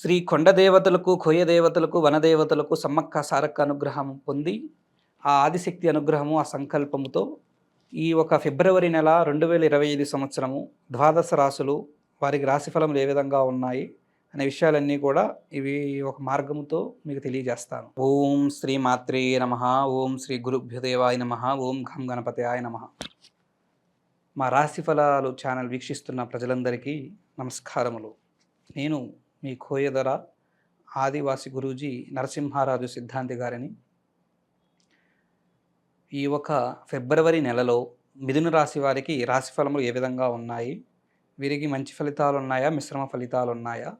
శ్రీ కొండ దేవతలకు, కోయ దేవతలకు, వనదేవతలకు సమ్మక్క సారక్క అనుగ్రహం పొంది, ఆ ఆదిశక్తి అనుగ్రహము, ఆ సంకల్పముతో ఈ ఒక ఫిబ్రవరి నెల 2025 సంవత్సరము ద్వాదశ రాశులు వారికి రాశిఫలములు ఏ విధంగా ఉన్నాయి అనే విషయాలన్నీ కూడా ఇవి ఒక మార్గముతో మీకు తెలియజేస్తాను. ఓం శ్రీ మాత్రే నమః. ఓం శ్రీ గురుభ్యోదేవాయ నమః. ఓం ఘం గణపతయాయ నమః. మా రాశిఫలాలు ఛానల్ వీక్షిస్తున్న ప్రజలందరికీ నమస్కారములు. నేను మీ కోయదర ఆదివాసి గురూజీ నరసింహారాజు సిద్ధాంతి గారిని. ఈ ఒక ఫిబ్రవరి నెలలో మిథున రాశి వారికి రాశిఫలములు ఏ విధంగా ఉన్నాయి, వీరికి మంచి ఫలితాలు ఉన్నాయా, మిశ్రమ ఫలితాలు ఉన్నాయా,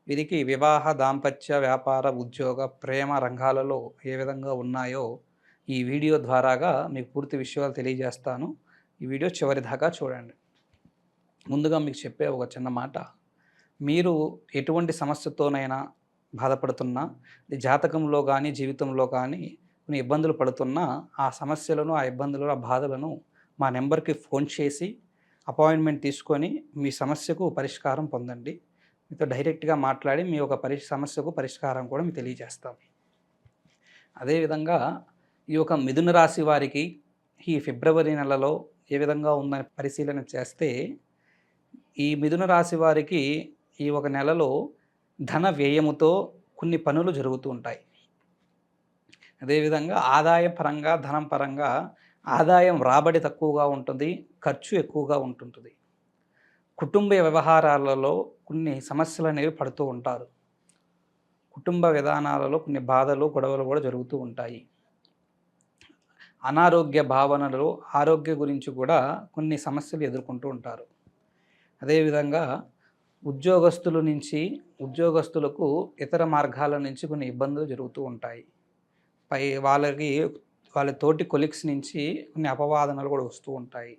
వీరికి వివాహ, దాంపత్య, వ్యాపార, ఉద్యోగ, ప్రేమ రంగాలలో ఏ విధంగా ఉన్నాయో ఈ వీడియో ద్వారాగా మీకు పూర్తి విషయాలు తెలియజేస్తాను. ఈ వీడియో చివరి దాకా చూడండి. ముందుగా మీకు చెప్పే ఒక చిన్న మాట, మీరు ఎటువంటి సమస్యతోనైనా బాధపడుతున్నా, జాతకంలో కానీ జీవితంలో కానీ కొన్ని ఇబ్బందులు పడుతున్నా, ఆ సమస్యలను, ఆ ఇబ్బందులను, ఆ బాధలను మా నెంబర్కి ఫోన్ చేసి అపాయింట్మెంట్ తీసుకొని మీ సమస్యకు పరిష్కారం పొందండి. మీతో డైరెక్ట్గా మాట్లాడి మీ ఒక సమస్యకు పరిష్కారం కూడా మీకు తెలియజేస్తాం. అదేవిధంగా ఈ యొక్క మిథున రాశి వారికి ఈ ఫిబ్రవరి నెలలో ఏ విధంగా ఉందని పరిశీలన చేస్తే, ఈ మిథున రాశి వారికి ఈ ఒక నెలలో ధన వ్యయముతో కొన్ని పనులు జరుగుతూ ఉంటాయి. అదేవిధంగా ఆదాయ పరంగా, ధనం పరంగా ఆదాయం రాబడి తక్కువగా ఉంటుంది, ఖర్చు ఎక్కువగా ఉంటుంటుంది. కుటుంబ వ్యవహారాలలో కొన్ని సమస్యలు అనేవి పడుతూ ఉంటారు. కుటుంబ విధానాలలో కొన్ని బాధలు, గొడవలు కూడా జరుగుతూ ఉంటాయి. అనారోగ్య భావనలు, ఆరోగ్య గురించి కూడా కొన్ని సమస్యలు ఎదుర్కొంటూ ఉంటారు. అదేవిధంగా ఉద్యోగస్తులకు ఇతర మార్గాల నుంచి కొన్ని ఇబ్బందులు జరుగుతూ ఉంటాయి. వాళ్ళ తోటి కొలీగ్స్ నుంచి కొన్ని అపవాదనలు కూడా వస్తూ ఉంటాయి.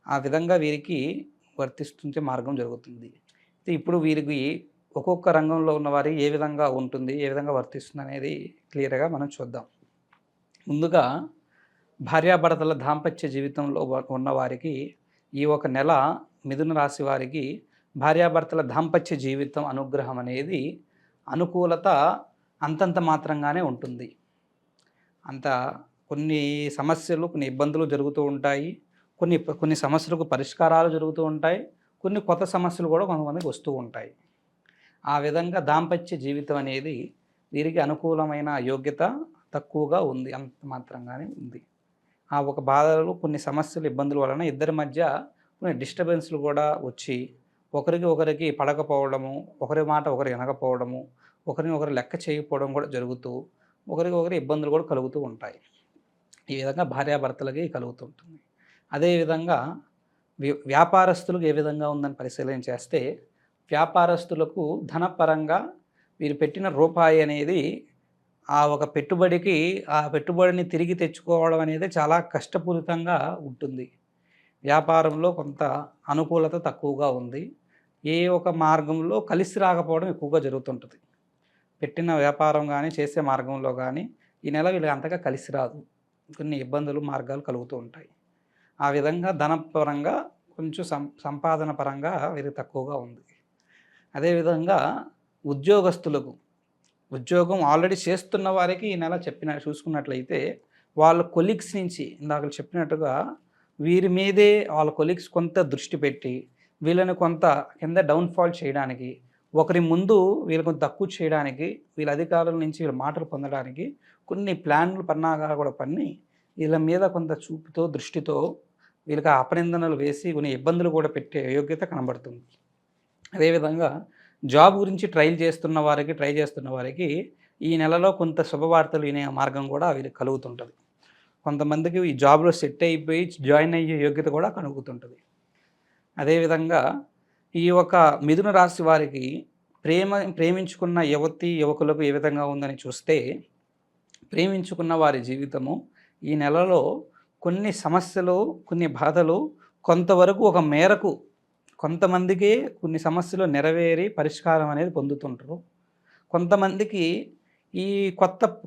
ఆ విధంగా వీరికి వర్తిస్తుంటే మార్గం జరుగుతుంది. ఇప్పుడు వీరికి ఒక్కొక్క రంగంలో ఉన్న వారికి ఏ విధంగా ఉంటుంది, ఏ విధంగా వర్తిస్తుంది అనేది క్లియర్గా మనం చూద్దాం. ముందుగా భార్యాభర్తల దాంపత్య జీవితంలో ఉన్నవారికి ఈ ఒక నెల మిథున రాశి వారికి భార్యాభర్తల దాంపత్య జీవితం అనుగ్రహం అనేది అనుకూలత అంతంత మాత్రంగానే ఉంటుంది. కొన్ని సమస్యలు, కొన్ని ఇబ్బందులు జరుగుతూ ఉంటాయి. కొన్ని సమస్యలకు పరిష్కారాలు జరుగుతూ ఉంటాయి. కొన్ని కొత్త సమస్యలు కూడా కొంతమందికి వస్తూ ఉంటాయి. ఆ విధంగా దాంపత్య జీవితం అనేది వీరికి అనుకూలమైన యోగ్యత తక్కువగా ఉంది, అంత మాత్రంగానే ఉంది. ఆ ఒక బాధలు, కొన్ని సమస్యలు, ఇబ్బందుల వలన ఇద్దరి మధ్య కొన్ని డిస్టర్బెన్స్లు కూడా వచ్చి ఒకరికి పడకపోవడము, ఒకరి మాట ఒకరు వినకపోవడము, ఒకరిని ఒకరు లెక్క చేయకపోవడం కూడా జరుగుతూ ఒకరికి ఇబ్బందులు కూడా కలుగుతూ ఉంటాయి. ఈ విధంగా భార్యాభర్తలకి కలుగుతుంటుంది. అదేవిధంగా వ్యాపారస్తులకు ఏ విధంగా ఉందని పరిశీలన చేస్తే, వ్యాపారస్తులకు ధనపరంగా వీరు పెట్టిన రూపాయి అనేది ఆ ఒక పెట్టుబడిని తిరిగి తెచ్చుకోవడం అనేది చాలా కష్టపూరితంగా ఉంటుంది. వ్యాపారంలో కొంత అనుకూలత తక్కువగా ఉంది. ఏ ఒక మార్గంలో కలిసి రాకపోవడం ఎక్కువగా జరుగుతుంటుంది. పెట్టిన వ్యాపారం కానీ, చేసే మార్గంలో కానీ ఈ నెల వీళ్ళకి అంతగా కలిసి రాదు. కొన్ని ఇబ్బందులు, మార్గాలు కలుగుతూ ఉంటాయి. ఆ విధంగా ధనపరంగా కొంచెం సంపాదన పరంగా వీరికి తక్కువగా ఉంది. అదేవిధంగా ఉద్యోగం ఆల్రెడీ చేస్తున్న వారికి ఈ నెల చూసుకున్నట్లయితే వాళ్ళ కొలీగ్స్ నుంచి ఇందాక చెప్పినట్టుగా వీరి మీదే వాళ్ళ కొలీగ్స్ కొంత దృష్టి పెట్టి వీళ్ళని కొంత కింద డౌన్ఫాల్ చేయడానికి, ఒకరి ముందు వీళ్ళు కొంత తక్కువ చేయడానికి, వీళ్ళ అధికారుల నుంచి వీళ్ళ మాటలు పొందడానికి కొన్ని ప్లాన్లు, పన్నాగాలు కూడా పన్ని వీళ్ళ మీద కొంత చూపుతో, దృష్టితో వీళ్ళకి అపనిందనలు వేసి కొన్ని ఇబ్బందులు కూడా పెట్టే యోగ్యత కనబడుతుంది. అదేవిధంగా జాబ్ గురించి ట్రై చేస్తున్న వారికి ఈ నెలలో కొంత శుభవార్తలు వినే మార్గం కూడా వీరికి కలుగుతుంటుంది. కొంతమందికి ఈ జాబ్లో సెట్ అయిపోయి జాయిన్ అయ్యే యోగ్యత కూడా కలుగుతుంటుంది. అదేవిధంగా ఈ ఒక మిథున రాశి వారికి ప్రేమించుకున్న యువకులకు ఏ విధంగా ఉందని చూస్తే, ప్రేమించుకున్న వారి జీవితము ఈ నెలలో కొన్ని సమస్యలు, కొన్ని బాధలు కొంతవరకు ఒక మేరకు కొంతమందికి కొన్ని సమస్యలు నెరవేరి పరిష్కారం అనేది పొందుతుంటారు. కొంతమందికి ఈ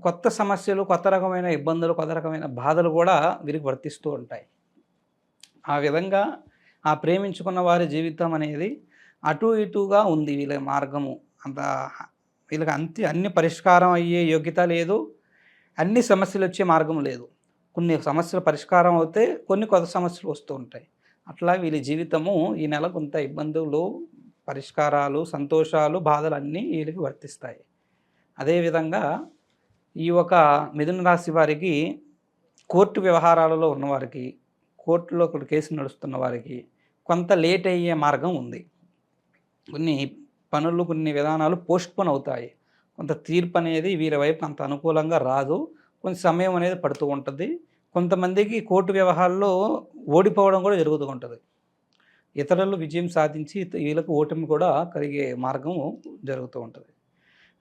కొత్త సమస్యలు, కొత్త రకమైన ఇబ్బందులు, కొత్త రకమైన బాధలు కూడా వీరికి వర్తిస్తూ ఉంటాయి. ఆ విధంగా ఆ ప్రేమించుకున్న వారి జీవితం అనేది అటు ఇటుగా ఉంది వీళ్ళ మార్గము. అంత వీళ్ళకి అన్ని పరిష్కారం అయ్యే యోగ్యత లేదు. అన్ని సమస్యలు వచ్చే మార్గం లేదు. కొన్ని సమస్యలు పరిష్కారం అవుతే కొన్ని కొత్త సమస్యలు వస్తూ ఉంటాయి. అట్లా వీళ్ళ జీవితము ఈ నెల కొంత ఇబ్బందులు, పరిష్కారాలు, సంతోషాలు, బాధలు అన్నీ వీళ్ళకి వర్తిస్తాయి. అదేవిధంగా ఈ ఒక మిథున రాశి వారికి కోర్టు వ్యవహారాలలో ఉన్నవారికి, కోర్టులో ఒక కేసు నడుస్తున్న వారికి కొంత లేట్ అయ్యే మార్గం ఉంది. కొన్ని పనులు, కొన్ని విధానాలు పోస్ట్‌పోన్ అవుతాయి. కొంత తీర్పు అనేది వీరి వైపు అంత అనుకూలంగా రాదు. కొంత సమయం అనేది పడుతూ ఉంటది. కొంతమందికి కోర్టు వ్యవహారాల్లో ఓడిపోవడం కూడా జరుగుతూ ఉంటది. ఇతరులు విజయం సాధించి వీళ్ళకి ఓటమి కూడా కలిగే మార్గం జరుగుతూ ఉంటది.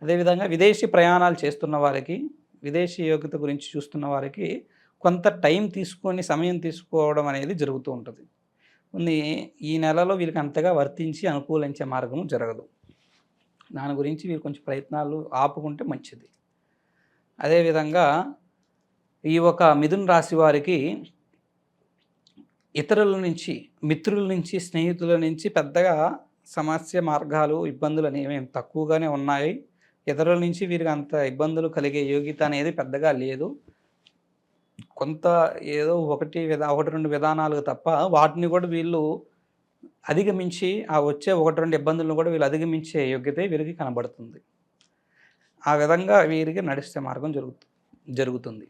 అదేవిధంగా విదేశీ ప్రయాణాలు చేస్తున్న వారికి, విదేశీ యోగ్యత గురించి చూస్తున్న వారికి కొంత టైం తీసుకొని, సమయం తీసుకోవడం అనేది జరుగుతూ ఉంటది. కొన్ని ఈ నెలలో వీళ్ళకి అంతగా వర్తించి అనుకూలించే మార్గం జరగదు. దాని గురించి వీరు కొంచెం ప్రయత్నాలు ఆపుకుంటే మంచిది. అదేవిధంగా ఈ ఒక మిథున రాశి వారికి ఇతరుల నుంచి, మిత్రుల నుంచి, స్నేహితుల నుంచి పెద్దగా సమస్య మార్గాలు, ఇబ్బందులు అనేవి తక్కువగానే ఉన్నాయి. ఇతరుల నుంచి వీరికి అంత ఇబ్బందులు కలిగే యోగ్యత అనేది పెద్దగా లేదు. కొంత ఏదో ఒకటి 2 విధానాలు తప్ప వాటిని కూడా వీళ్ళు అధిగమించి ఆ వచ్చే 1, 2 ఇబ్బందులను కూడా వీళ్ళు అధిగమించే యోగ్యతే వీరికి కనబడుతుంది. ఆ విధంగా వీరికి నడిస్తే మార్గం జరుగుతుంది.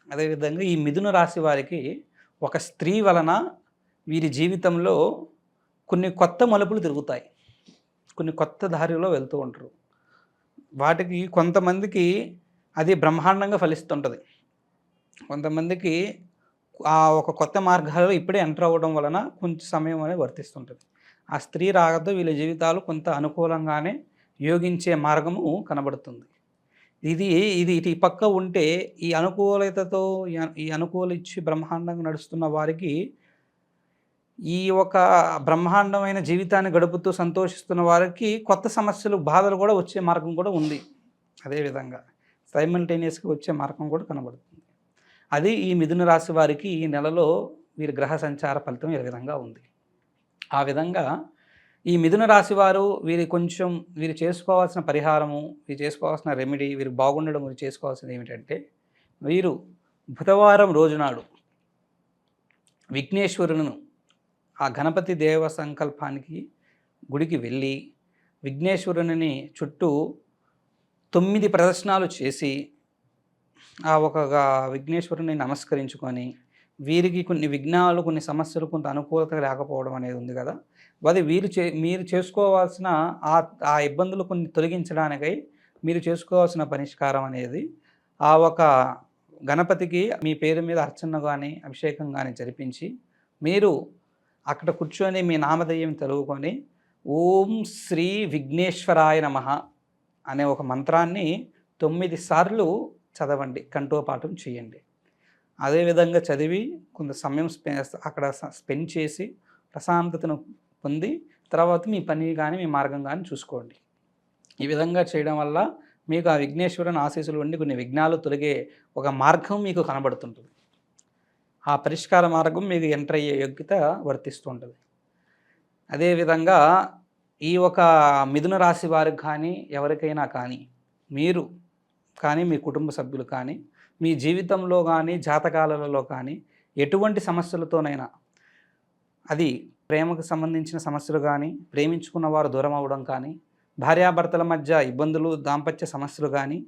అదేవిధంగా ఈ మిథున రాశి వారికి ఒక స్త్రీ వలన వీరి జీవితంలో కొన్ని కొత్త మలుపులు తిరుగుతాయి. కొన్ని కొత్త దారిలో వెళ్తూ ఉంటారు. వాటికి కొంతమందికి అది బ్రహ్మాండంగా ఫలిస్తుంటుంది. కొంతమందికి ఆ ఒక కొత్త మార్గాల్లో ఇప్పుడే ఎంటర్ అవ్వడం వలన కొంచెం సమయం అనేది వర్తిస్తుంటుంది. ఆ స్త్రీ రాకతో వీళ్ళ జీవితాలు కొంత అనుకూలంగానే యోగించే మార్గము కనబడుతుంది. ఇది ఇది ఇటు పక్క ఉంటే ఈ అనుకూలతతో ఈ అనుకూలించి బ్రహ్మాండంగా నడుస్తున్న వారికి ఈ ఒక బ్రహ్మాండమైన జీవితాన్ని గడుపుతూ సంతోషిస్తున్న వారికి కొత్త సమస్యలు, బాధలు కూడా వచ్చే మార్గం కూడా ఉంది. అదేవిధంగా సైమల్టేనియస్‌గా వచ్చే మార్గం కూడా కనబడుతుంది. అది ఈ మిథున రాశి వారికి ఈ నెలలో వీరి గ్రహ సంచార ఫలితం ఈ విధంగా ఉంది. ఆ విధంగా ఈ మిథున రాశి వారు వీరు చేసుకోవాల్సిన పరిహారము, వీరు చేసుకోవాల్సిన రెమెడీ, వీరు బాగుండడం గురించి చేసుకోవాల్సింది ఏమిటంటే, వీరు బుధవారం రోజునాడు విఘ్నేశ్వరులను ఆ గణపతి దేవ సంకల్పానికి గుడికి వెళ్ళి విఘ్నేశ్వరుని చుట్టూ 9 ప్రదక్షిణాలు చేసి ఆ ఒక విఘ్నేశ్వరుని నమస్కరించుకొని, వీరికి కొన్ని విఘ్నాలు, కొన్ని సమస్యలు, కొంత అనుకూలత లేకపోవడం అనేది ఉంది కదా, అది మీరు చేసుకోవాల్సిన ఆ ఇబ్బందులు కొన్ని తొలగించడానికై మీరు చేసుకోవాల్సిన పరిష్కారం అనేది ఆ ఒక గణపతికి మీ పేరు మీద అర్చన కానీ, అభిషేకం కానీ జరిపించి, మీరు అక్కడ కూర్చొని మీ నామధేయం తెలుగుకొని ఓం శ్రీ విఘ్నేశ్వరాయ నమః అనే ఒక మంత్రాన్ని 9 సార్లు చదవండి, కంఠోపాఠం చేయండి. అదేవిధంగా చదివి కొంత సమయం అక్కడ స్పెండ్ చేసి ప్రశాంతతను పొంది తర్వాత మీ పని కానీ, మీ మార్గం కానీ చూసుకోండి. ఈ విధంగా చేయడం వల్ల మీకు ఆ విఘ్నేశ్వరుని ఆశీస్సులు ఉండి కొన్ని విఘ్నాలు తొలగే ఒక మార్గం మీకు కనబడుతుంటుంది. ఆ పరిష్కార మార్గం మీకు ఎంటర్ అయ్యే యోగ్యత వర్తిస్తుంటుంది. అదేవిధంగా ఈ ఒక మిథున రాశి వారికి కానీ, ఎవరికైనా కానీ, మీరు కానీ, మీ కుటుంబ సభ్యులు కానీ, మీ జీవితంలో కానీ, జాతకాలలో కానీ ఎటువంటి సమస్యలతోనైనా, అది ప్రేమకు సంబంధించిన సమస్యలు కానీ, ప్రేమించుకున్న వారు దూరం అవ్వడం కానీ, భార్యాభర్తల మధ్య ఇబ్బందులు, దాంపత్య సమస్యలు కానీ,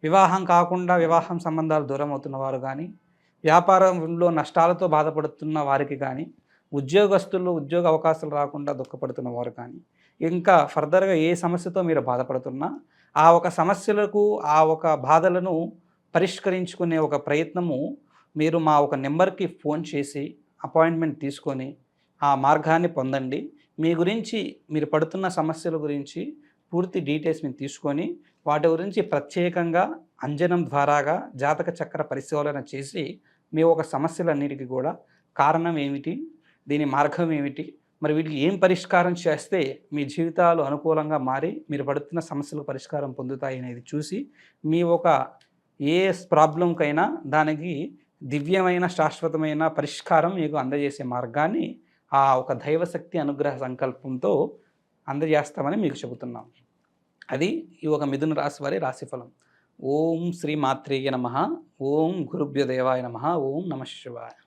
వివాహం కాకుండా వివాహం సంబంధాలు దూరం అవుతున్న వారు కానీ, వ్యాపారంలో నష్టాలతో బాధపడుతున్న వారికి కానీ, ఉద్యోగస్తులు ఉద్యోగ అవకాశాలు రాకుండా దుఃఖపడుతున్న వారు కానీ, ఇంకా ఫర్దర్గా ఏ సమస్యతో మీరు బాధపడుతున్నా ఆ ఒక సమస్యలకు, ఆ ఒక బాధలను పరిష్కరించుకునే ఒక ప్రయత్నము మీరు మా ఒక నెంబర్కి ఫోన్ చేసి అపాయింట్మెంట్ తీసుకొని ఆ మార్గాన్ని పొందండి. మీ గురించి, మీరు పడుతున్న సమస్యల గురించి పూర్తి డీటెయిల్స్ మీరు తీసుకొని వాటి గురించి ప్రత్యేకంగా అంజనం ద్వారాగా జాతక చక్ర పరిశీలన చేసి మీ ఒక సమస్యలన్నిటికీ కూడా కారణం ఏమిటి, దీని మార్గం ఏమిటి, మరి వీటికి ఏం పరిష్కారం చేస్తే మీ జీవితాలు అనుకూలంగా మారి మీరు పడుతున్న సమస్యలకు పరిష్కారం పొందుతాయి అనేది చూసి మీ ఒక ఏ ప్రాబ్లంకైనా దానికి దివ్యమైన, శాశ్వతమైన పరిష్కారం మీకు అందజేసే మార్గాన్ని ఆ ఒక దైవశక్తి అనుగ్రహ సంకల్పంతో అందజేస్తామని మీకు చెబుతున్నాం. అది ఈ ఒక మిథున రాశి వారి రాశిఫలం. ఓం శ్రీ మాత్రేయ నమః. ఓం గురుభ్యో దేవాయ నమః. ఓం నమః శివాయ.